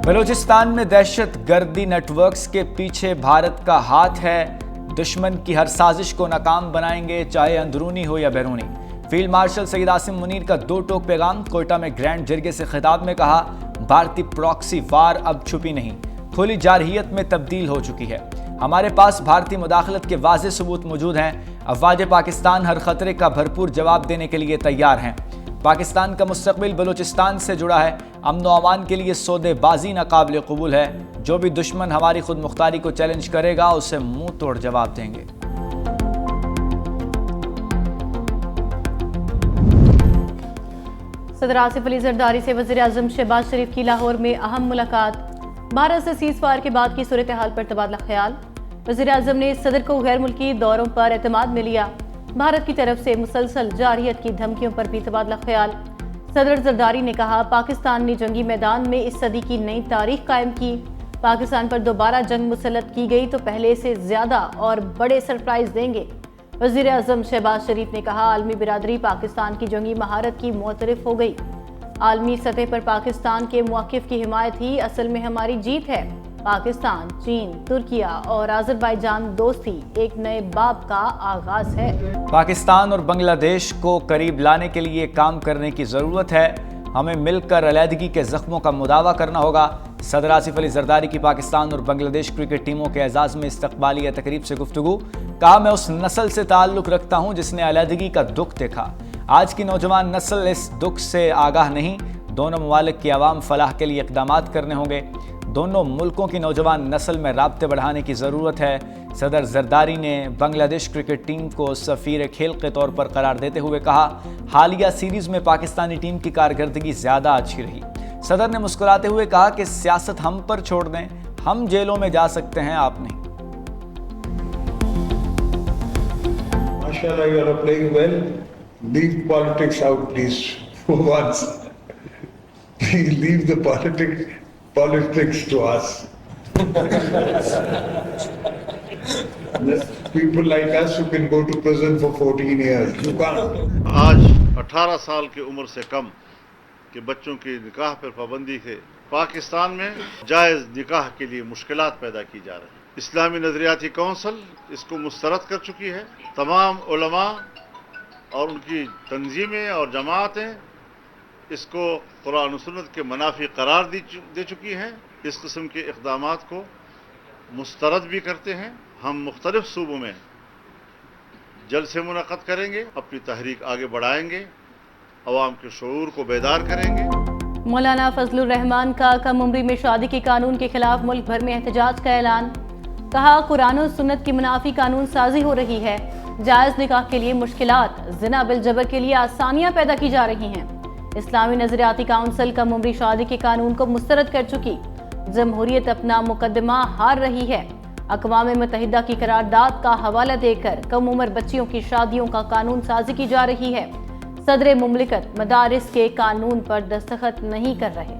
بلوچستان میں دہشت گردی نیٹ ورکس کے پیچھے بھارت کا ہاتھ ہے. دشمن کی ہر سازش کو ناکام بنائیں گے, چاہے اندرونی ہو یا بیرونی. فیلڈ مارشل سید عاصم منیر کا دو ٹوک پیغام. کوئٹہ میں گرینڈ جرگے سے خطاب میں کہا, بھارتی پراکسی وار اب چھپی نہیں, کھلی جارحیت میں تبدیل ہو چکی ہے. ہمارے پاس بھارتی مداخلت کے واضح ثبوت موجود ہیں. افواج پاکستان ہر خطرے کا بھرپور جواب دینے کے لیے تیار ہیں. پاکستان کا مستقبل بلوچستان سے جڑا ہے. امن و امان کے لیے سودے بازی ناقابل قبول ہے. جو بھی دشمن ہماری خود مختاری کو چیلنج کرے گا اسے منہ توڑ جواب دیں گے. صدر آصف علی زرداری سے وزیر اعظم شہباز شریف کی لاہور میں اہم ملاقات. بھارت سے سیز فائر کے بعد کی صورتحال پر تبادلہ خیال. وزیر اعظم نے صدر کو غیر ملکی دوروں پر اعتماد میں لیا. بھارت کی طرف سے مسلسل جارحیت کی دھمکیوں پر بھی تبادلہ خیال. صدر زرداری نے کہا, پاکستان نے جنگی میدان میں اس صدی کی نئی تاریخ قائم کی. پاکستان پر دوبارہ جنگ مسلط کی گئی تو پہلے سے زیادہ اور بڑے سرپرائز دیں گے. وزیر اعظم شہباز شریف نے کہا, عالمی برادری پاکستان کی جنگی مہارت کی معترف ہو گئی. عالمی سطح پر پاکستان کے موقف کی حمایت ہی اصل میں ہماری جیت ہے. پاکستان، چین، ترکیہ اور آذربائیجان دوستی ایک نئے باب کا آغاز ہے. پاکستان اور بنگلہ دیش کو قریب لانے کے لیے کام کرنے کی ضرورت ہے. ہمیں مل کر علیحدگی کے زخموں کا مداوع کرنا ہوگا. صدر آصف علی زرداری کی پاکستان اور بنگلہ دیش کرکٹ ٹیموں کے اعزاز میں استقبالیہ تقریب سے گفتگو. کہا, میں اس نسل سے تعلق رکھتا ہوں جس نے علیحدگی کا دکھ دیکھا. آج کی نوجوان نسل اس دکھ سے آگاہ نہیں. دونوں ممالک کی عوام فلاح کے لیے اقدامات کرنے ہوں گے. دونوں ملکوں کی نوجوان نسل میں رابطے بڑھانے کی ضرورت ہے. صدر زرداری نے بنگلہ دیش کرکٹ ٹیم کو سفیر کھیل کے طور پر قرار دیتے ہوئے کہا, حالیہ سیریز میں پاکستانی ٹیم کی کارکردگی زیادہ اچھی رہی. صدر نے مسکراتے ہوئے کہا کہ سیاست ہم پر چھوڑ دیں, ہم جیلوں میں جا سکتے ہیں, آپ نہیں. MashaAllah, you are playing well. Leave politics out, please, for once. Leave the politics to us. People like us who can go to prison for 14 years. You can't. آج 18 سال کی عمر سے کم کے بچوں کی نکاح پر پابندی ہے. پاکستان میں جائز نکاح کے لیے مشکلات پیدا کی جا رہی ہیں. اسلامی نظریاتی کونسل اس کو مسترد کر چکی ہے. تمام علماء اور ان کی تنظیمیں اور جماعتیں اس کو قرآن و سنت کے منافی قرار دے چکی ہیں. اس قسم کے اقدامات کو مسترد بھی کرتے ہیں. ہم مختلف صوبوں میں جلسے منعقد کریں گے, اپنی تحریک آگے بڑھائیں گے, عوام کے شعور کو بیدار کریں گے. مولانا فضل الرحمان کا کم عمری میں شادی کے قانون کے خلاف ملک بھر میں احتجاج کا اعلان. کہا, قرآن و سنت کی منافی قانون سازی ہو رہی ہے. جائز نکاح کے لیے مشکلات, زنا بالجبر کے لیے آسانیاں پیدا کی جا رہی ہیں. اسلامی نظریاتی کونسل کم عمری شادی کے قانون کو مسترد کر چکی. جمہوریت اپنا مقدمہ ہار رہی ہے. اقوام متحدہ کی قرارداد کا حوالہ دے کر کم عمر بچیوں کی شادیوں کا قانون سازی کی جا رہی ہے. صدر مملکت مدارس کے قانون پر دستخط نہیں کر رہے.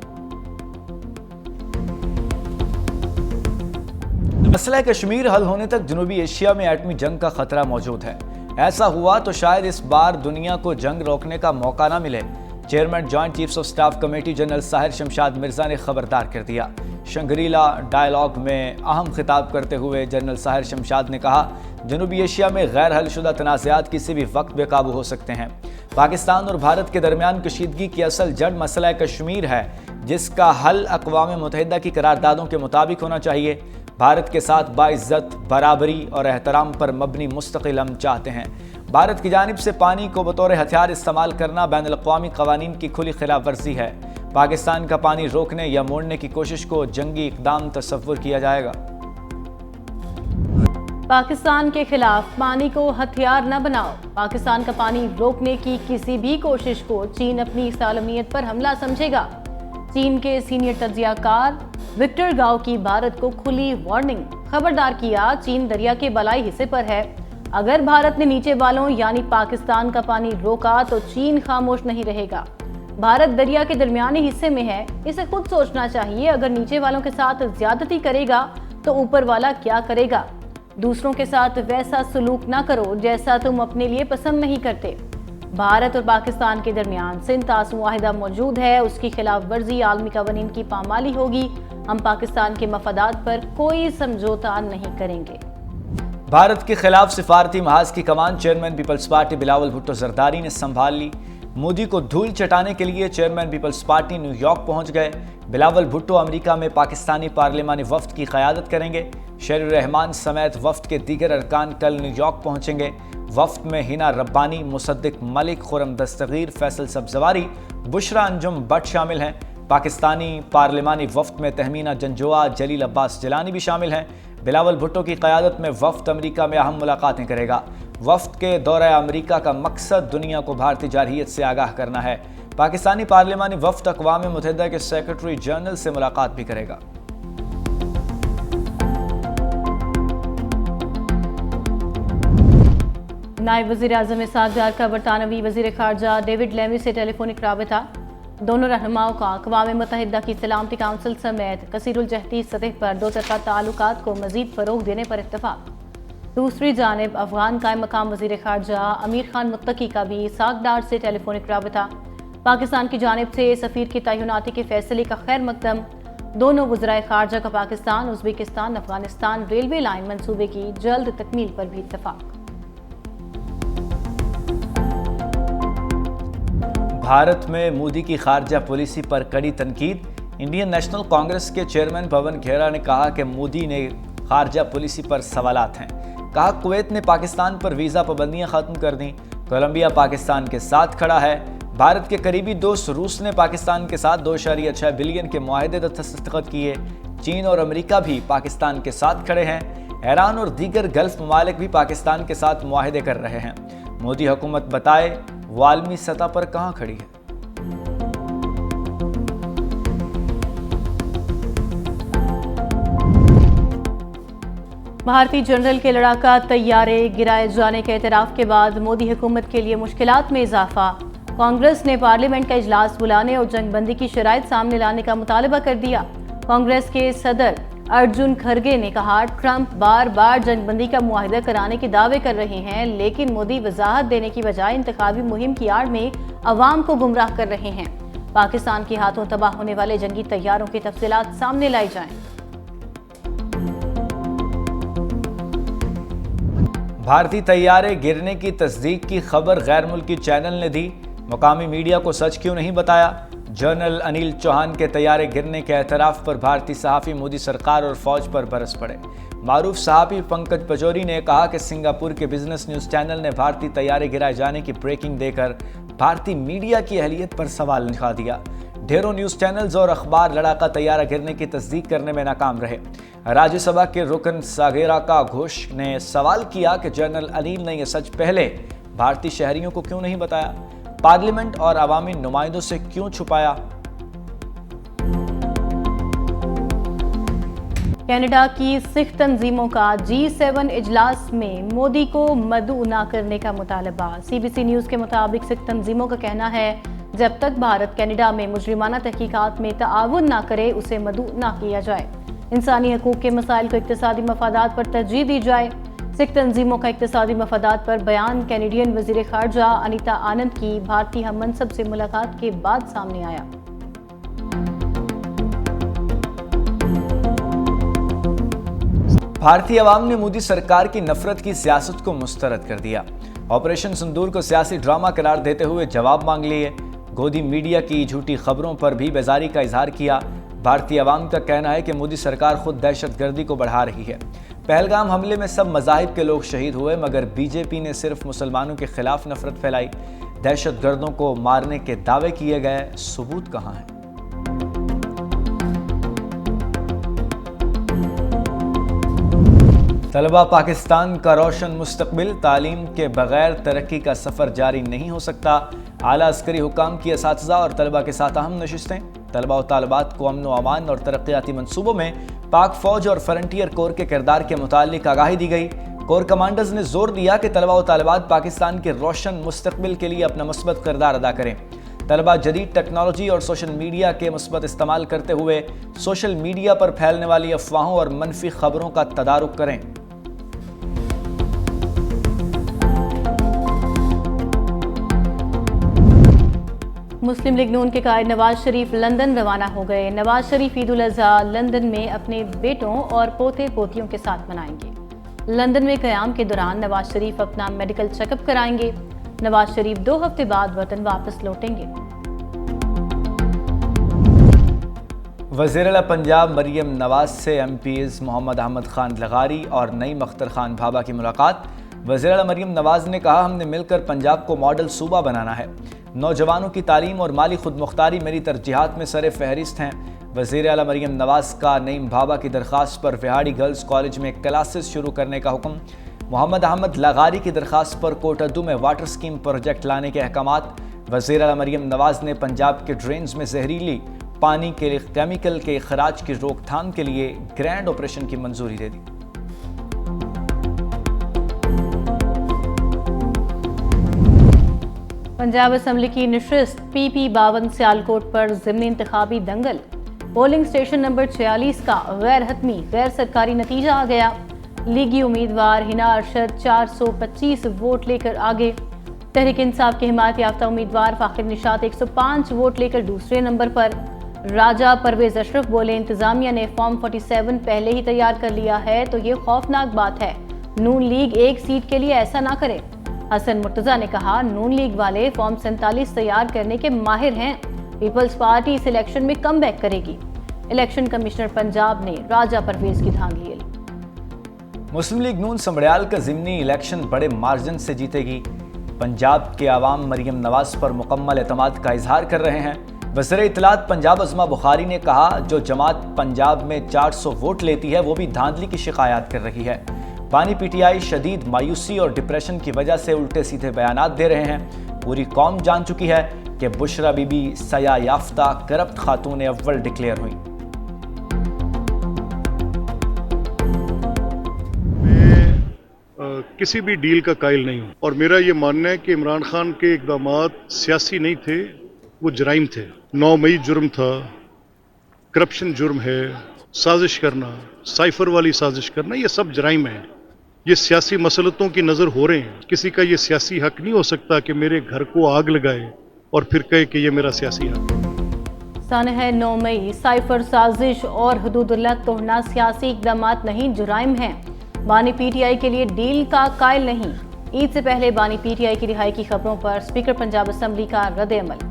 مسئلہ کشمیر حل ہونے تک جنوبی ایشیا میں ایٹمی جنگ کا خطرہ موجود ہے. ایسا ہوا تو شاید اس بار دنیا کو جنگ روکنے کا موقع نہ ملے. Chairman joint chiefs of staff committee general Sahir Shamshad Mirza نے خبردار کر دیا. شنگریلا ڈائیلاگ میں اہم خطاب کرتے ہوئے جنرل ساحر شمشاد نے کہا, جنوبی ایشیا میں غیر حل شدہ تنازعات کسی بھی وقت بے قابو ہو سکتے ہیں. پاکستان اور بھارت کے درمیان کشیدگی کی اصل جڑ مسئلہ کشمیر ہے, جس کا حل اقوام متحدہ کی قراردادوں کے مطابق ہونا چاہیے. بھارت کے ساتھ باعزت, برابری اور احترام پر مبنی مستقل ہم چاہتے ہیں. بھارت کی جانب سے پانی کو بطور ہتھیار استعمال کرنا بین الاقوامی قوانین کی کھلی خلاف ورزی ہے. پاکستان کا پانی روکنے یا موڑنے کی کوشش کو جنگی اقدام تصور کیا جائے گا. پاکستان کے خلاف پانی کو ہتھیار نہ بناؤ. پاکستان کا پانی روکنے کی کسی بھی کوشش کو چین اپنی سالمیت پر حملہ سمجھے گا. چین کے سینئر تجزیہ کار وکٹر گاؤ کی بھارت کو کھلی وارننگ. خبردار کیا, چین دریا کے بالائی حصے پر ہے. اگر بھارت نے نیچے والوں یعنی پاکستان کا پانی روکا تو چین خاموش نہیں رہے گا. بھارت دریا کے درمیانی حصے میں ہے, اسے خود سوچنا چاہیے. اگر نیچے والوں کے ساتھ زیادتی کرے گا تو اوپر والا کیا کرے گا. دوسروں کے ساتھ ویسا سلوک نہ کرو جیسا تم اپنے لیے پسند نہیں کرتے. بھارت اور پاکستان کے درمیان سنتاس معاہدہ موجود ہے. اس کی خلاف ورزی عالمی قوانین کی پامالی ہوگی. ہم پاکستان کے مفادات پر کوئی سمجھوتا نہیں کریں گے۔ بھارت کے خلاف سفارتی محاذ کی کمان چیئرمین پیپلز پارٹی بلاول بھٹو زرداری نے سنبھال لی۔ مودی کو دھول چٹانے کے لیے chairman Peoples Party New York پہنچ گئے۔ بلاول بھٹو امریکہ میں پاکستانی پارلیمانی وفد کی قیادت کریں گے۔ شیر الرحمان سمیت وفد کے دیگر ارکان کل نیو یارک پہنچیں گے۔ وفد میں ہنا ربانی، مصدق ملک، خرم دستگیر، فیصل سبزواری، بشرا انجم بٹ شامل ہیں۔ پاکستانی پارلیمانی وفد میں تہمینہ جنجوعہ، جلیل عباس جیلانی بھی شامل ہیں۔ بلاول بھٹو کی قیادت میں وفد امریکہ میں اہم ملاقاتیں کرے گا۔ وفد کے دورہ امریکہ کا مقصد دنیا کو بھارتی جارحیت سے آگاہ کرنا ہے۔ پاکستانی پارلیمانی وفد اقوام متحدہ کے سیکرٹری جنرل سے ملاقات بھی کرے گا۔ نائب وزیر اعظم اسحاق ڈار کا برطانوی وزیر خارجہ ڈیوڈ لیمی سے ٹیلی فونک رابطہ۔ دونوں رہنماؤں کا اقوام متحدہ کی سلامتی کونسل سمیت کثیر الجہتی سطح پر دو طرفہ تعلقات کو مزید فروغ دینے پر اتفاق۔ دوسری جانب افغان قائم مقام وزیر خارجہ امیر خان متقی کا بھی اسحاق ڈار سے ٹیلی فونک رابطہ۔ پاکستان کی جانب سے سفیر کی تعیناتی کے فیصلے کا خیر مقدم۔ دونوں وزرائے خارجہ کا Pakistan, Uzbekistan, Afghanistan railway line منصوبے کی جلد تکمیل پر بھی اتفاق۔ بھارت میں مودی کی خارجہ پالیسی پر کڑی تنقید۔ انڈین نیشنل کانگریس کے چیئرمین پون کھیرا نے کہا کہ مودی نے خارجہ پالیسی پر سوالات ہیں۔ کہا کویت نے پاکستان پر ویزا پابندیاں ختم کر دیں۔ کولمبیا پاکستان کے ساتھ کھڑا ہے۔ بھارت کے قریبی دوست روس نے پاکستان کے ساتھ 2.6 بلین کے معاہدے پر دستخط کیے۔ چین اور امریکہ بھی پاکستان کے ساتھ کھڑے ہیں۔ ایران اور دیگر گلف ممالک بھی پاکستان کے ساتھ معاہدے کر رہے ہیں۔ مودی حکومت بتائے وہ عالمی سطح پر کہاں کھڑی ہے۔ بھارتی جنرل کے لڑاکا طیارے گرائے جانے کے اعتراف کے بعد مودی حکومت کے لیے مشکلات میں اضافہ۔ کانگریس نے پارلیمنٹ کا اجلاس بلانے اور جنگ بندی کی شرائط سامنے لانے کا مطالبہ کر دیا۔ کانگریس کے صدر ارجن کھرگے نے کہا ٹرمپ بار بار جنگ بندی کا معاہدہ کرانے کے دعوے کر رہے ہیں، لیکن مودی وضاحت دینے کی بجائے انتخابی مہم کی آڑ میں عوام کو گمراہ کر رہے ہیں۔ پاکستان کے ہاتھوں تباہ ہونے والے جنگی طیاروں کی تفصیلات سامنے لائی جائیں۔ بھارتی طیارے گرنے کی تصدیق کی خبر غیر ملکی چینل نے دی۔ مقامی میڈیا کو سچ کیوں نہیں بتایا؟ جنرل انیل چوہان کے طیارے گرنے کے اعتراف پر بھارتی صحافی مودی سرکار اور فوج پر برس پڑے۔ معروف صحافی پنکج پچوری نے کہا کہ سنگاپور کے بزنس نیوز چینل نے بھارتی طیارے گرائے جانے کی بریکنگ دے کر بھارتی میڈیا کی اہلیت پر سوال اٹھا دیا۔ ڈھیروں نیوز چینلز اور اخبار لڑاکا طیارہ گرنے کی تصدیق کرنے میں ناکام رہے۔ راجیہ سبھا کے رکن ساگیراکا گھوش نے سوال کیا کہ جنرل انیل نے یہ سچ پہلے بھارتی شہریوں کو کیوں نہیں بتایا؟ پارلیمنٹ اور عوامی نمائندوں سے کیوں چھپایا؟ کینیڈا کی سکھ تنظیموں کا G7 اجلاس میں مودی کو مدعو نہ کرنے کا مطالبہ۔ CBC نیوز کے مطابق سکھ تنظیموں کا کہنا ہے جب تک بھارت کینیڈا میں مجرمانہ تحقیقات میں تعاون نہ کرے اسے مدعو نہ کیا جائے۔ انسانی حقوق کے مسائل کو اقتصادی مفادات پر ترجیح دی جائے۔ سکھ تنظیموں کا اقتصادی مفادات پر بیان کینیڈین وزیر خارجہ انیتا آنند کی بھارتی ہم منصب سے ملاقات کے بعد سامنے آیا۔ بھارتی عوام نے مودی سرکار کی نفرت کی سیاست کو مسترد کر دیا۔ آپریشن سندور کو سیاسی ڈرامہ قرار دیتے ہوئے جواب مانگ لیے۔ گودی میڈیا کی جھوٹی خبروں پر بھی بیزاری کا اظہار کیا۔ بھارتی عوام کا کہنا ہے کہ مودی سرکار خود دہشت گردی کو بڑھا رہی ہے۔ پہلگام حملے میں سب مذاہب کے لوگ شہید ہوئے مگر بی جے پی نے صرف مسلمانوں کے خلاف نفرت پھیلائی۔ دہشت گردوں کو مارنے کے دعوے کیے گئے، ثبوت کہاں ہے؟ طلبہ پاکستان کا روشن مستقبل، تعلیم کے بغیر ترقی کا سفر جاری نہیں ہو سکتا۔ اعلیٰ عسکری حکام کی اساتذہ اور طلبہ کے ساتھ اہم نشستیں۔ طلبہ و طالبات کو امن و امان اور ترقیاتی منصوبوں میں پاک فوج اور فرنٹیئر کور کے کردار کے متعلق آگاہی دی گئی۔ کور کمانڈرز نے زور دیا کہ طلبہ و طالبات پاکستان کے روشن مستقبل کے لیے اپنا مثبت کردار ادا کریں۔ طلبہ جدید ٹیکنالوجی اور سوشل میڈیا کے مثبت استعمال کرتے ہوئے سوشل میڈیا پر پھیلنے والی افواہوں اور منفی خبروں کا تدارک کریں۔ مسلم لیگ نون کے قائد نواز شریف لندن روانہ ہو گئے۔ نواز شریف عید الاضحیٰ لندن میں اپنے بیٹوں اور پوتے پوتیوں کے ساتھ منائیں گے۔ لندن میں قیام کے دوران نواز شریف اپنا میڈیکل چیک اپ کرائیں گے۔ نواز شریف 2 ہفتے بعد وطن واپس لوٹیں گے۔ وزیر اعلیٰ پنجاب مریم نواز سے ایم پیز محمد احمد خان لغاری اور نعیم اختر خان بھابھا کی ملاقات۔ وزیر اعلیٰ مریم نواز نے کہا، ہم نے مل کر پنجاب کو ماڈل صوبہ بنانا ہے۔ نوجوانوں کی تعلیم اور مالی خود مختاری میری ترجیحات میں سر فہرست ہیں۔ وزیر اعلیٰ مریم نواز کا نعیم بھابھا کی درخواست پر وہاڑی گرلز کالج میں کلاسز شروع کرنے کا حکم۔ محمد احمد لغاری کی درخواست پر کوٹادو میں واٹر اسکیم پروجیکٹ لانے کے احکامات۔ وزیر اعلیٰ مریم نواز نے پنجاب کے ڈرینز میں زہریلی پانی کے کیمیکل کے اخراج کی روک تھام کے لیے گرینڈ آپریشن کی منظوری دے دی۔ پنجاب اسمبلی کی نشست پی 52 سیالکوٹ پر ضمنی انتخابی دنگل۔ پولنگ اسٹیشن نمبر 46 کا غیر حتمی غیر سرکاری نتیجہ آ گیا۔ لیگی امیدوار ہنا ارشد 425 ووٹ لے کر آگے۔ تحریک انصاف کے حمایت یافتہ امیدوار فاخر نشاط 105 ووٹ لے کر دوسرے نمبر پر۔ راجہ پرویز اشرف بولے، انتظامیہ نے فارم 47 پہلے ہی تیار کر لیا ہے تو یہ خوفناک بات ہے، نون لیگ ایک سیٹ کے لیے ایسا نہ کرے۔ حسن مرتضیٰ نے کہا، نون لیگ والے فارم 47 تیار کرنے کے ماہر ہیں، پیپلز پارٹی اس الیکشن میں کم بیک کرے گی۔ الیکشن کمشنر پنجاب نے راجہ پرویز کی دھاندلی لی۔ مسلم لیگ نون سمبڑیال کا ضمنی الیکشن بڑے مارجن سے جیتے گی۔ پنجاب کے عوام مریم نواز پر مکمل اعتماد کا اظہار کر رہے ہیں۔ وزیر اطلاعات پنجاب عظمیٰ بخاری نے کہا، جو جماعت پنجاب میں 400 ووٹ لیتی ہے وہ بھی دھاندلی کی شکایات کر رہی ہے۔ بانی پی ٹی آئی شدید مایوسی اور ڈپریشن کی وجہ سے الٹے سیدھے بیانات دے رہے ہیں۔ پوری قوم جان چکی ہے کہ بشرا بی بی سیاہ یافتہ کرپٹ خاتون اول ڈکلیئر ہوئیں۔ کسی بھی ڈیل کا قائل نہیں ہوں، اور میرا یہ ماننا ہے کہ عمران خان کے اقدامات سیاسی نہیں تھے، وہ جرائم تھے۔ 9 مئی جرم تھا، کرپشن جرم ہے، سازش کرنا، سائفر والی سازش کرنا، یہ سب جرائم ہیں۔ یہ سیاسی مسلطوں کی نظر ہو رہے ہیں۔ کسی کا یہ سیاسی حق نہیں ہو سکتا کہ میرے گھر کو آگ لگائے اور پھر کہے کہ یہ میرا سیاسی حق ہے۔ سانحہ 9 مئی، سائفر سازش اور حدود اللہ توڑنا سیاسی اقدامات نہیں، جرائم ہیں۔ بانی پی ٹی آئی کے لیے ڈیل کا قائل نہیں۔ عید سے پہلے بانی پی ٹی آئی کی رہائی کی خبروں پر اسپیکر پنجاب اسمبلی کا رد عمل۔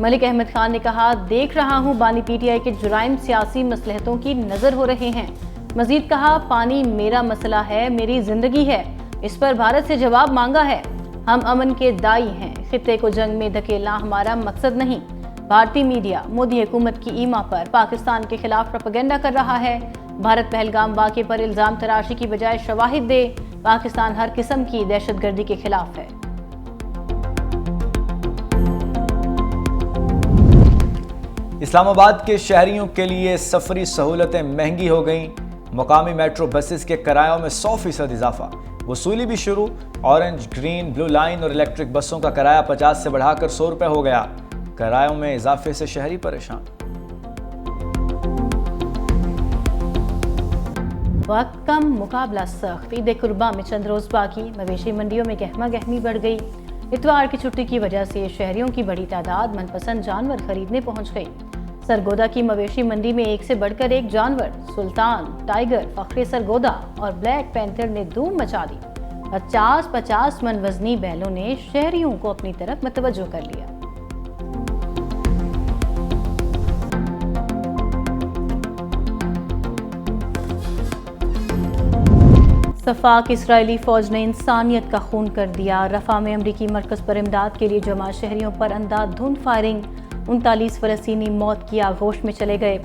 ملک احمد خان نے کہا، دیکھ رہا ہوں بانی پی ٹی آئی کے جرائم سیاسی مصلحتوں کی نظر ہو رہے ہیں۔ مزید کہا، پانی میرا مسئلہ ہے، میری زندگی ہے، اس پر بھارت سے جواب مانگا ہے۔ ہم امن کے دائی ہیں، خطے کو جنگ میں دھکیلنا ہمارا مقصد نہیں۔ بھارتی میڈیا مودی حکومت کی ایما پر پاکستان کے خلاف پروپیگنڈا کر رہا ہے۔ بھارت پہلگام واقعے پر الزام تراشی کی بجائے شواہد دے۔ پاکستان ہر قسم کی دہشت گردی کے خلاف ہے۔ اسلام آباد کے شہریوں کے لیے سفری سہولتیں مہنگی ہو گئیں۔ مقامی میٹرو بسز کے کرایوں میں 100% اضافہ، وصولی بھی شروع۔ اورنج، گرین، بلو لائن اور الیکٹرک بسوں کا کرایہ 50 سے بڑھا کر 100 روپے ہو گیا۔ کرایوں میں اضافے سے شہری پریشان۔ وقت کم، مقابلہ سخت۔ عید قرباں میں چند روز باقی، مویشی منڈیوں میں گہما گہمی بڑھ گئی۔ اتوار کی چھٹی کی وجہ سے شہریوں کی بڑی تعداد من پسند جانور خریدنے پہنچ گئی۔ سرگودا کی مویشی منڈی میں ایک سے بڑھ کر ایک جانور، سلطان، ٹائیگر، فخر سرگودا اور بلیک پینتھر نے دھوم مچا دی۔ 50 من وزنی بیلوں نے شہریوں کو اپنی طرف متوجہ کر لیا۔ صفاق اسرائیلی فوج نے انسانیت کا خون کر دیا۔ رفح میں امریکی مرکز پر امداد کے لیے جمع شہریوں پر اندھا دھند فائرنگ، 39 فلسطینی موت کی آغوش میں چلے گئے۔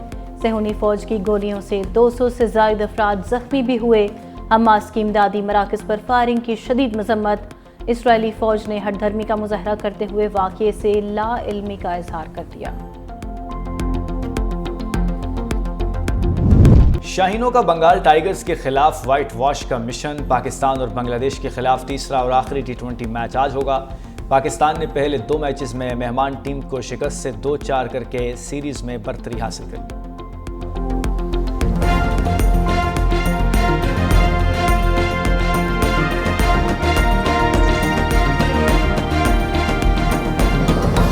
صہیونی فوج کی گولیوں سے 200 سے زائد افراد زخمی بھی ہوئے۔ حماس کی امدادی مراکز پر فائرنگ کی شدید مذمت۔ اسرائیلی فوج نے ہٹ دھرمی کا مظاہرہ کرتے ہوئے واقعے سے لا علمی کا اظہار کر دیا۔ شاہینوں کا بنگال ٹائیگرز کے خلاف وائٹ واش کا مشن۔ پاکستان اور بنگلہ دیش کے خلاف تیسرا اور آخری T20 میچ آج ہوگا۔ پاکستان نے پہلے 2 میچز میں مہمان ٹیم کو شکست سے 2-4 کر کے سیریز میں برتری حاصل کر لی۔